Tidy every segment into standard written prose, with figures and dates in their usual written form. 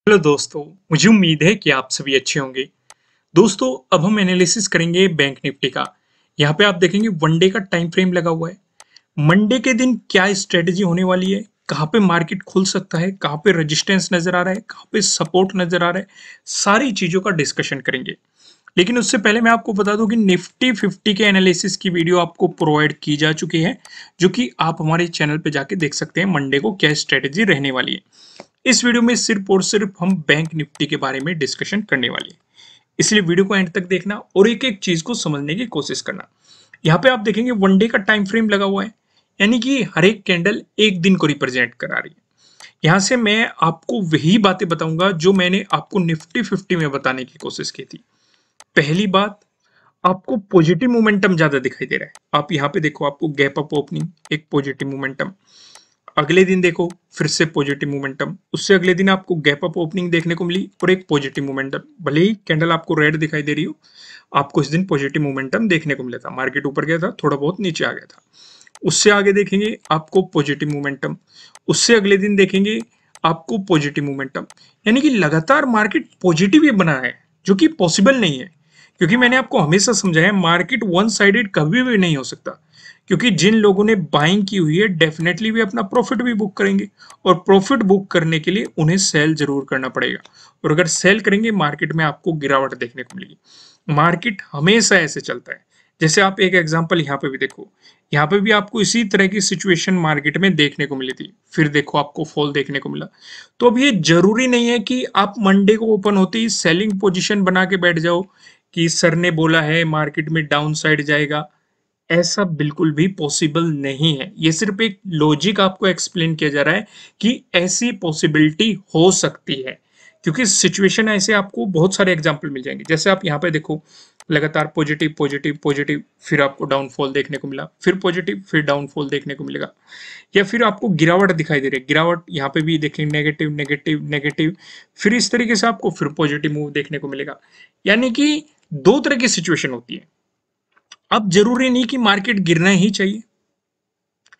Hello दोस्तों, मुझे उम्मीद है कि आप सभी अच्छे होंगे। दोस्तों, अब हम एनालिसिस करेंगे बैंक निफ्टी का। यहाँ पे आप देखेंगे वनडे का टाइम फ्रेम लगा हुआ है। मंडे के दिन क्या स्ट्रेटजी होने वाली है, कहाँ पे मार्केट खुल सकता है, कहाँ पे रेजिस्टेंस नजर आ रहा है, कहाँ पे सपोर्ट नजर आ रहा है, सारी चीजों का डिस्कशन करेंगे। लेकिन उससे पहले मैं आपको बता दूं कि निफ्टी 50 के एनालिसिस की वीडियो आपको प्रोवाइड की जा चुकी है, जो कि आप हमारे चैनल पे जाके देख सकते हैं मंडे को क्या स्ट्रेटजी रहने वाली है। इस वीडियो में सिर्फ और सिर्फ हम बैंक निफ्टी के बारे में डिस्कशन करने वाले हैं, इसलिए वीडियो को एंड तक देखना और एक एक चीज को समझने की कोशिश करना। यहाँ पे आप देखेंगे वनडे का टाइम फ्रेम लगा हुआ है, यानी कि हर एक कैंडल एक दिन को रिप्रेजेंट करा रही है। यहाँ से मैं आपको वही बातें बताऊंगा जो मैंने आपको निफ्टी 50 में बताने की कोशिश की थी। पहली बात, आपको पॉजिटिव मोमेंटम ज्यादा दिखाई दे रहा है। आप यहाँ पे देखो, आपको गैप अप ओपनिंग, एक पॉजिटिव मोमेंटम। अगले दिन देखो फिर से पॉजिटिव मोमेंटम, उससे अगले दिन आपको गैप अप ओपनिंग देखने को मिली और एक पॉजिटिव मोमेंटम। भले ही कैंडल आपको रेड दिखाई दे रही हो, आपको इस दिन पॉजिटिव मोमेंटम देखने को मिला था। मार्केट ऊपर गया था, थोड़ा बहुत नीचे आ गया था। उससे आगे देखेंगे आपको पॉजिटिव मोमेंटम, उससे अगले दिन देखेंगे आपको पॉजिटिव मोमेंटम। यानी कि लगातार मार्केट पॉजिटिव ही बना है, जो कि पॉसिबल नहीं है। क्योंकि मैंने आपको हमेशा समझाया मार्केट वन साइडेड कभी भी नहीं हो सकता। क्योंकि जिन लोगों ने बाइंग की हुई है डेफिनेटली वे अपना प्रॉफिट भी बुक करेंगे, और प्रॉफिट बुक करने के लिए उन्हें सेल जरूर करना पड़ेगा। और अगर सेल करेंगे मार्केट में आपको गिरावट देखने को मिलेगी। मार्केट हमेशा ऐसे चलता है। जैसे आप एक एग्जांपल यहाँ पे भी देखो, यहाँ पे भी आपको इसी तरह की सिचुएशन मार्केट में देखने को मिली थी, फिर देखो आपको फॉल देखने को मिला। तो अब ये जरूरी नहीं है कि आप मंडे को ओपन होते ही सेलिंग पोजीशन बना के बैठ जाओ कि सर ने बोला है मार्केट में डाउन साइड जाएगा। ऐसा बिल्कुल भी पॉसिबल नहीं है। ये सिर्फ एक लॉजिक आपको एक्सप्लेन किया जा रहा है कि ऐसी पॉसिबिलिटी हो सकती है। क्योंकि सिचुएशन ऐसे आपको बहुत सारे एग्जांपल मिल जाएंगे। जैसे आप यहाँ पे देखो, लगातार पॉजिटिव पॉजिटिव पॉजिटिव, फिर आपको डाउनफॉल देखने को मिला, फिर पॉजिटिव, फिर डाउनफॉल देखने को मिलेगा। या फिर आपको गिरावट दिखाई दे रही है, गिरावट यहाँ पे भी देखेंगे, नेगेटिव नेगेटिव नेगेटिव, फिर इस तरीके से आपको फिर पॉजिटिव मूव देखने को मिलेगा। यानी कि दो तरह की सिचुएशन होती है। अब जरूरी नहीं कि मार्केट गिरना ही चाहिए।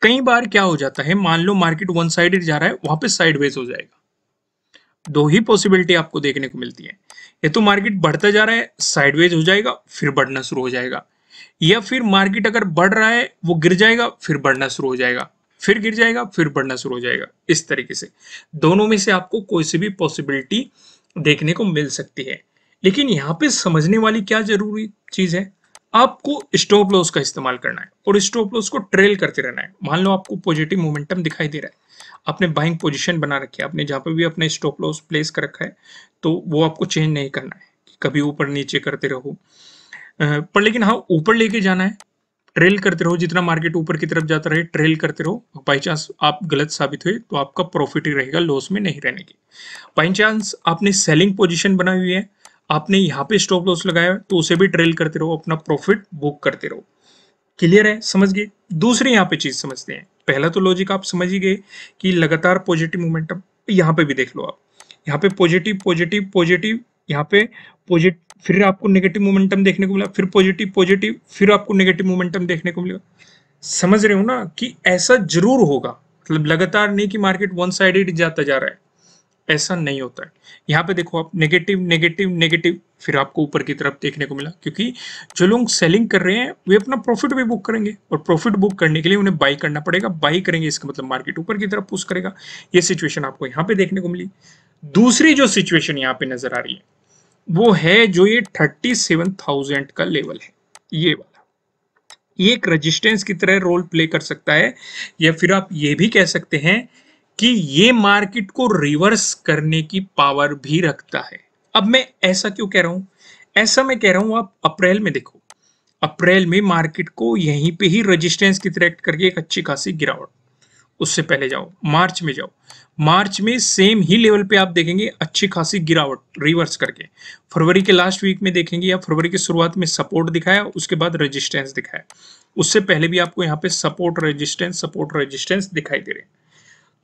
कई बार क्या हो जाता है, मान लो मार्केट वन साइडेड जा रहा है, वहां पे साइडवेज हो जाएगा। दो ही पॉसिबिलिटी आपको देखने को मिलती है। या तो मार्केट बढ़ता जा रहा है, साइडवेज हो जाएगा, फिर बढ़ना शुरू हो जाएगा। या फिर मार्केट अगर बढ़ रहा है, वो गिर जाएगा, फिर बढ़ना शुरू हो जाएगा, फिर गिर जाएगा, फिर बढ़ना शुरू हो जाएगा। इस तरीके से दोनों में से आपको कोई सी भी पॉसिबिलिटी देखने को मिल सकती है। लेकिन यहाँ पे समझने वाली क्या जरूरी चीज है, आपको स्टॉप लॉस का इस्तेमाल करना है और स्टॉप लॉस को ट्रेल करते रहना है। मान लो आपको पॉजिटिव मोमेंटम दिखाई दे रहा है, आपने बाइंग पोजीशन बना रखी है, आपने जहां पे भी अपने स्टॉप लॉस प्लेस कर रखा है, तो वो आपको चेंज नहीं करना है कि कभी ऊपर नीचे करते रहो। पर लेकिन हाँ, ऊपर लेके जाना है, ट्रेल करते रहो। जितना मार्केट ऊपर की तरफ जाता रहे ट्रेल करते रहो। बाई चांस आप गलत साबित हुए तो आपका प्रॉफिट ही रहेगा, लॉस में नहीं रहने की। बाई चांस आपने सेलिंग पोजीशन बनाई हुई है, आपने यहाँ पे स्टॉप लॉस लगाया है, तो उसे भी ट्रेल करते रहो, अपना प्रॉफिट बुक करते रहो। क्लियर है, समझ गए। दूसरी यहाँ पे चीज समझते हैं। पहला तो लॉजिक आप समझ ही गए कि लगातार पॉजिटिव मोमेंटम। यहाँ पे भी देख लो आप, यहाँ पे पॉजिटिव पॉजिटिव पॉजिटिव, यहाँ पे पॉजिटिव, फिर आपको नेगेटिव मोमेंटम देखने को मिला, फिर पॉजिटिव पॉजिटिव, फिर आपको नेगेटिव मोमेंटम देखने को मिला। समझ रहे हो ना कि ऐसा जरूर होगा। मतलब लगातार नहीं कि मार्केट वन साइडेड जाता जा रहा है, ऐसा नहीं होता है। यहाँ पे देखो आप, नेगेटिव नेगेटिव नेगेटिव, फिर आपको ऊपर की तरफ देखने को मिला। क्योंकि जो लोग सेलिंग कर रहे हैं वे अपना प्रॉफिट भी बुक करेंगे, और प्रॉफिट बुक करने के लिए उन्हें बाई करना पड़ेगा। बाई करेंगे इसका मतलब मार्केट ऊपर की तरफ पुश करेगा। ये सिचुएशन आपको यहाँ पे देखने को मिली। दूसरी जो सिचुएशन यहाँ पे नजर आ रही है वो है जो ये 37,000 का लेवल है, ये वाला। ये एक रेजिस्टेंस की तरह रोल प्ले कर सकता है, या फिर आप ये भी कह सकते हैं कि ये मार्केट को रिवर्स करने की पावर भी रखता है। अब मैं ऐसा क्यों कह रहा हूं, ऐसा मैं कह रहा हूं, आप अप्रैल में देखो, अप्रैल में मार्केट को यहीं पे ही रेजिस्टेंस की तरह करके एक अच्छी खासी गिरावट। उससे पहले जाओ, मार्च में जाओ, मार्च में सेम ही लेवल पे आप देखेंगे अच्छी खासी गिरावट रिवर्स करके। फरवरी के लास्ट वीक में देखेंगे या फरवरी की शुरुआत में सपोर्ट दिखाया, उसके बाद रेजिस्टेंस दिखाया। उससे पहले भी आपको यहाँ पे सपोर्ट रेजिस्टेंस दिखाई दे रहे हैं।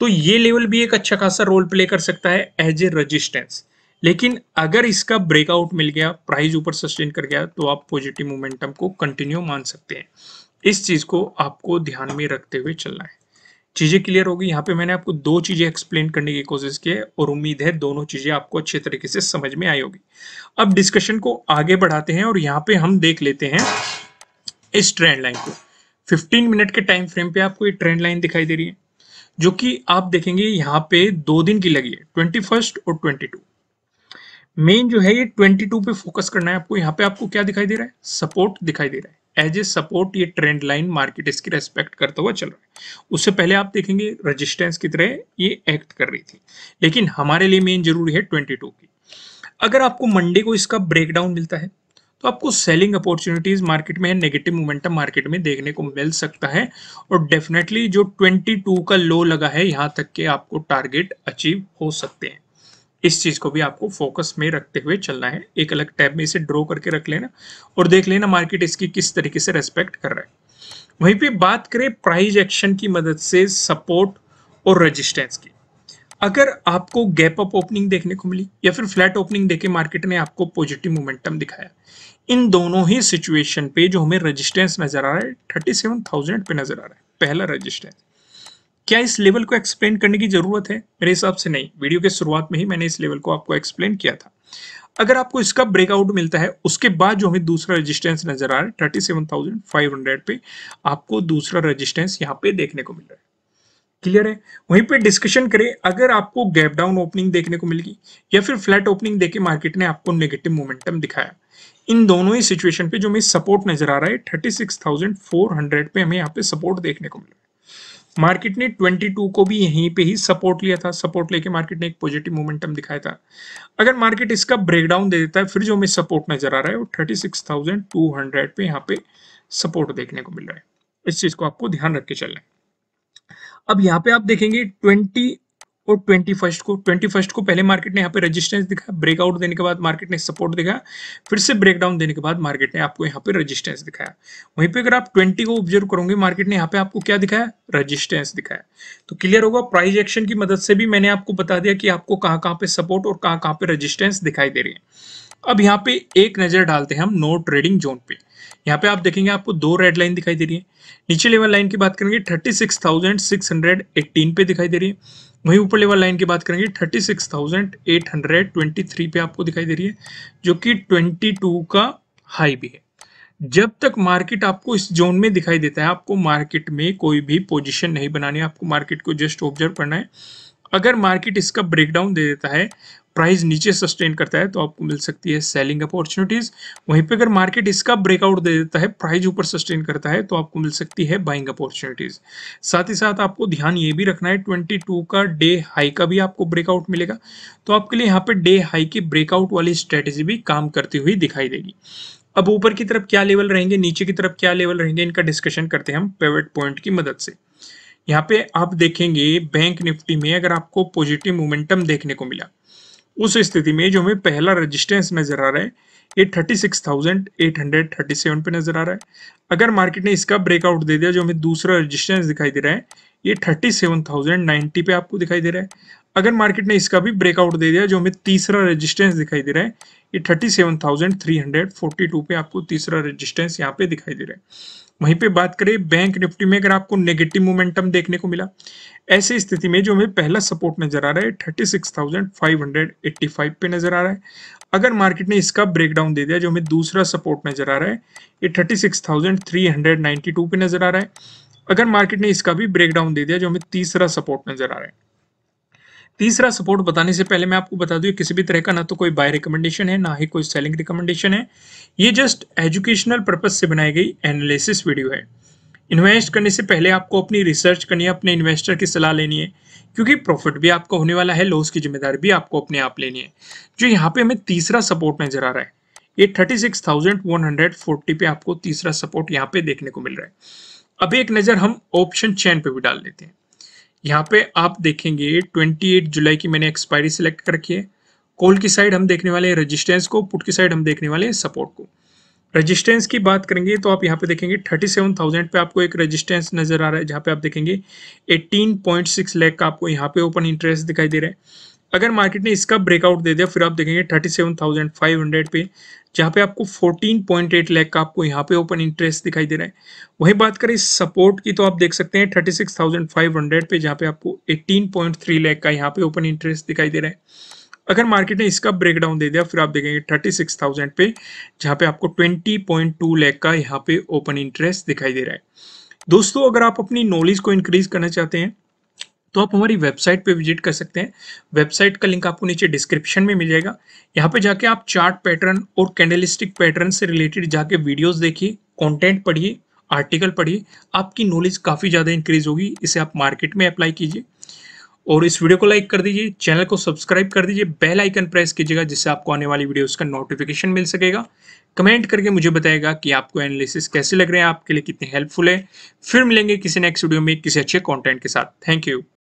तो ये लेवल भी एक अच्छा खासा रोल प्ले कर सकता है एज ए रेजिस्टेंस। लेकिन अगर इसका ब्रेकआउट मिल गया, प्राइस ऊपर सस्टेन कर गया, तो आप पॉजिटिव मोमेंटम को कंटिन्यू मान सकते हैं। इस चीज को आपको ध्यान में रखते हुए चलना है। चीजें क्लियर होगी। यहाँ पे मैंने आपको दो चीजें एक्सप्लेन करने की कोशिश की है और उम्मीद है दोनों चीजें आपको अच्छे तरीके से समझ में आई होगी। अब डिस्कशन को आगे बढ़ाते हैं और यहाँ पे हम देख लेते हैं इस ट्रेंड लाइन को। 15 मिनट के टाइम फ्रेम पे आपको ये ट्रेंड लाइन दिखाई दे रही है, जो कि आप देखेंगे यहाँ पे 2 दिन की लगी है, 21 और 22। मेन जो है ये 22 पे फोकस करना है आपको। यहाँ पे आपको क्या दिखाई दे रहा है, सपोर्ट दिखाई दे रहा है। एज ए सपोर्ट ये ट्रेंड लाइन मार्केट इसकी रेस्पेक्ट करता हुआ चल रहा है। उससे पहले आप देखेंगे रेजिस्टेंस की तरह ये एक्ट कर रही थी, लेकिन हमारे लिए मेन जरूरी है 22 की। अगर आपको मंडे को इसका ब्रेकडाउन मिलता है तो आपको सेलिंग अपॉर्चुनिटीज मार्केट में है, नेगेटिव मोमेंटम मार्केट में देखने को मिल सकता है। और डेफिनेटली जो 22 का लो लगा है यहां तक के आपको टारगेट अचीव हो सकते हैं। इस चीज को भी आपको फोकस में रखते हुए चलना है। एक अलग टैब में इसे ड्रॉ करके रख लेना और देख लेना मार्केट इसकी किस तरीके से रेस्पेक्ट कर रहा है। वहीं पे बात करें प्राइस एक्शन की मदद से सपोर्ट और रेजिस्टेंस की। अगर आपको गैप अप ओपनिंग देखने को मिली या फिर फ्लैट ओपनिंग देके मार्केट ने आपको पॉजिटिव मोमेंटम दिखाया, इन दोनों ही सिचुएशन पे जो हमें रेजिस्टेंस नजर आ रहा है 37,000 पे नजर आ रहा है पहला रेजिस्टेंस। क्या इस लेवल को एक्सप्लेन करने की जरूरत है? मेरे हिसाब से नहीं। वीडियो के शुरुआत में ही मैंने इस लेवल को आपको एक्सप्लेन किया था। अगर आपको इसका ब्रेकआउट मिलता है उसके बाद जो हमें दूसरा रेजिस्टेंस नजर आ रहा है 37,500 पे, आपको दूसरा रेजिस्टेंस यहाँ पे देखने को मिल रहा है। क्लियर है? वहीं पे डिस्कशन करें, अगर आपको गैप डाउन ओपनिंग देखने को मिलेगी या फिर फ्लैट ओपनिंग देके मार्केट ने आपको नेगेटिव मोमेंटम दिखाया, इन दोनों ही सिचुएशन पे जो हमें सपोर्ट नजर आ रहा है 36,400 पे हमें यहाँ पे सपोर्ट देखने को मिल रहा है। मार्केट ने 22 को भी यहीं पे ही सपोर्ट लिया था, सपोर्ट लेके मार्केट ने एक पॉजिटिव मोमेंटम दिखाया था। अगर मार्केट इसका ब्रेकडाउन दे देता है फिर जो हमें सपोर्ट नजर आ रहा है वो 36,200 पे यहाँ पे सपोर्ट देखने को मिल रहा है। इस चीज को आपको ध्यान रख के चलना है। अब यहाँ पे आप देखेंगे 20 और 21 को पहले मार्केट ने यहाँ पे रेजिस्टेंस दिखाया, ब्रेकआउट देने के बाद मार्केट ने सपोर्ट दिखाया, फिर से ब्रेकडाउन देने के बाद मार्केट ने आपको यहाँ पे रेजिस्टेंस दिखाया। वहीं पे अगर आप 20 को ऑब्जर्व करोगे मार्केट ने यहाँ पे आपको क्या दिखाया, रेजिस्टेंस दिखाया। तो क्लियर होगा, प्राइस एक्शन की मदद से भी मैंने आपको बता दिया कि आपको कहाँ कहाँ पे सपोर्ट और कहाँ कहाँ पे रेजिस्टेंस दिखाई दे रही है। अब यहाँ पे एक नजर डालते हैं हम नो ट्रेडिंग जोन पे। यहाँ पे आप देखेंगे आपको दो रेड लाइन दिखाई दे रही है। नीचे लेवल लाइन की बात करेंगे 36,618 पे दिखाई दे रही है। वहीं ऊपर लेवल लाइन की बात करेंगे 36,823 पे आपको दिखाई दे रही है, जो कि 22 का हाई भी है। जब तक मार्केट आपको इस जोन में दिखाई देता है आपको मार्केट में कोई भी पोजीशन नहीं बनानी है, आपको मार्केट को जस्ट ऑब्जर्व करना है। अगर मार्केट इसका ब्रेकडाउन दे देता है, प्राइस नीचे सस्टेन करता है, तो आपको मिल सकती है सेलिंग अपॉर्चुनिटीज। वहीं पे अगर मार्केट इसका ब्रेकआउट दे देता है, प्राइस ऊपर सस्टेन करता है, तो आपको मिल सकती है बाइंग अपॉर्चुनिटीज। साथ ही साथ आपको ध्यान ये भी रखना है 22 का डे हाई का भी आपको ब्रेकआउट मिलेगा, तो आपके लिए यहाँ पे डे हाई की ब्रेकआउट वाली स्ट्रेटेजी भी काम करती हुई दिखाई देगी। अब ऊपर की तरफ क्या लेवल रहेंगे, नीचे की तरफ क्या लेवल रहेंगे, इनका डिस्कशन करते हैं हम पिवट पॉइंट की मदद से। यहाँ पे आप देखेंगे बैंक निफ्टी में अगर आपको पॉजिटिव मोमेंटम देखने को मिला, उस स्थिति में जो हमें पहला रेजिस्टेंस नजर आ रहा है ये 36,837 पे नजर आ रहा है। अगर मार्केट ने इसका ब्रेकआउट दे दिया, जो हमें दूसरा रेजिस्टेंस दिखाई दे रहा है ये 37,090 पे आपको दिखाई दे रहा है। अगर मार्केट ने इसका भी ब्रेकआउट दे दिया, जो हमें तीसरा रेजिस्टेंस दिखाई दे रहा है ये 37,342 पे आपको तीसरा रेजिस्टेंस यहाँ पे दिखाई दे रहा है। वहीं पे बात करें बैंक निफ्टी में, अगर आपको नेगेटिव मोमेंटम देखने को मिला, ऐसी स्थिति में जो हमें पहला सपोर्ट नजर आ रहा है 36,585 पे नजर आ रहा है। अगर मार्केट ने इसका ब्रेकडाउन दे दिया, जो हमें दूसरा सपोर्ट नजर आ रहा है ये 36,392 पे नजर आ रहा है। अगर मार्केट ने इसका भी ब्रेकडाउन दे दिया, जो हमें तीसरा सपोर्ट नजर आ रहा है। तीसरा सपोर्ट बताने से पहले मैं आपको बता दूं किसी भी तरह का ना तो कोई बाय रिकमेंडेशन है ना ही कोई सेलिंग रिकमेंडेशन है। ये जस्ट एजुकेशनल पर्पज से बनाई गई एनालिसिस वीडियो है। इन्वेस्ट करने से पहले आपको अपनी रिसर्च करनी है, अपने इन्वेस्टर की सलाह लेनी है, क्योंकि प्रॉफिट भी आपको होने वाला है, लॉस की जिम्मेदारी भी आपको अपने आप लेनी है। जो यहाँ पे हमें तीसरा सपोर्ट नजर आ रहा है ये 36,140 पे आपको तीसरा सपोर्ट यहाँ पे देखने को मिल रहा है। अब एक नजर हम ऑप्शन चेन पे भी डाल देते हैं। यहाँ पे आप देखेंगे 28 जुलाई की मैंने एक्सपायरी सिलेक्ट कर रखी है। कॉल की साइड हम देखने वाले हैं रेजिस्टेंस को, पुट की साइड हम देखने वाले हैं सपोर्ट को। रेजिस्टेंस की बात करेंगे तो आप यहाँ पे देखेंगे 37,000 पे आपको एक रेजिस्टेंस नजर आ रहा है, जहाँ पे आप देखेंगे 18.6 लाख का आपको यहाँ पे ओपन इंटरेस्ट दिखाई दे रहा है। अगर मार्केट ने इसका ब्रेकआउट दे दिया फिर आप देखेंगे 37,500 पे, जहाँ पे आपको 14.8 लाख का आपको यहाँ पे ओपन इंटरेस्ट दिखाई दे रहा है। वही बात करें सपोर्ट की तो आप देख सकते हैं 36,500 पे, जहाँ पे आपको 18.3 लाख का यहाँ पे ओपन इंटरेस्ट दिखाई दे रहा है। अगर मार्केट ने इसका ब्रेकडाउन दे दिया फिर आप देखेंगे 36,000 पे, जहाँ पे आपको 20.2 लाख का यहाँ पे ओपन इंटरेस्ट दिखाई दे रहा है। दोस्तों अगर आप अपनी नॉलेज को इंक्रीज करना चाहते हैं तो आप हमारी वेबसाइट पे विजिट कर सकते हैं। वेबसाइट का लिंक आपको नीचे डिस्क्रिप्शन में मिल जाएगा। यहाँ पे जाके आप चार्ट पैटर्न और कैंडलस्टिक पैटर्न से रिलेटेड जाके वीडियोस देखिए, कंटेंट पढ़िए, आर्टिकल पढ़िए, आपकी नॉलेज काफ़ी ज़्यादा इंक्रीज होगी। इसे आप मार्केट में अप्लाई कीजिए और इस वीडियो को लाइक कर दीजिए, चैनल को सब्सक्राइब कर दीजिए, बेल आइकन प्रेस कीजिएगा जिससे आपको आने वाली वीडियोस का नोटिफिकेशन मिल सकेगा। कमेंट करके मुझे बताएगा कि आपको एनालिसिस कैसे लग रहे हैं, आपके लिए कितने हेल्पफुल है। फिर मिलेंगे किसी नेक्स्ट वीडियो में किसी अच्छे कंटेंट के साथ। Thank you.